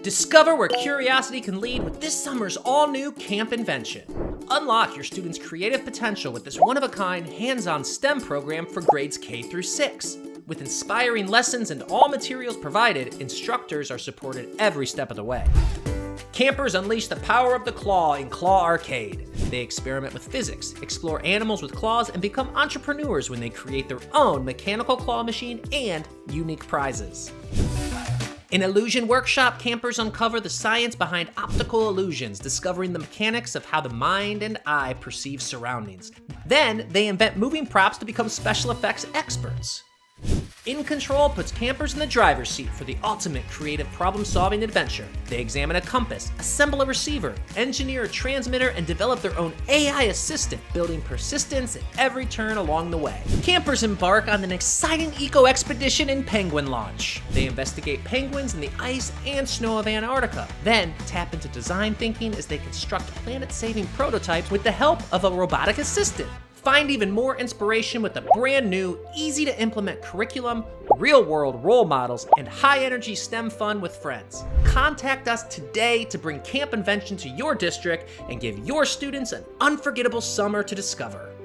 Discover where curiosity can lead with this summer's all-new Camp Invention. Unlock your students' creative potential with this one-of-a-kind, hands-on STEM program for grades K through 6. With inspiring lessons and all materials provided, instructors are supported every step of the way. Campers unleash the power of the claw in Claw Arcade. They experiment with physics, explore animals with claws, and become entrepreneurs when they create their own mechanical claw machine and unique prizes. In Illusion Workshop, campers uncover the science behind optical illusions, discovering the mechanics of how the mind and eye perceive surroundings. Then, they invent moving props to become special effects experts. In Control puts campers in the driver's seat for the ultimate creative problem-solving adventure. They examine a compass, assemble a receiver, engineer a transmitter, and develop their own AI assistant, building persistence at every turn along the way. Campers embark on an exciting eco-expedition in Penguin Launch. They investigate penguins in the ice and snow of Antarctica, then tap into design thinking as they construct planet-saving prototypes with the help of a robotic assistant. Find even more inspiration with a brand new, easy-to-implement curriculum, real-world role models, and high-energy STEM fun with friends. Contact us today to bring Camp Invention to your district and give your students an unforgettable summer to discover.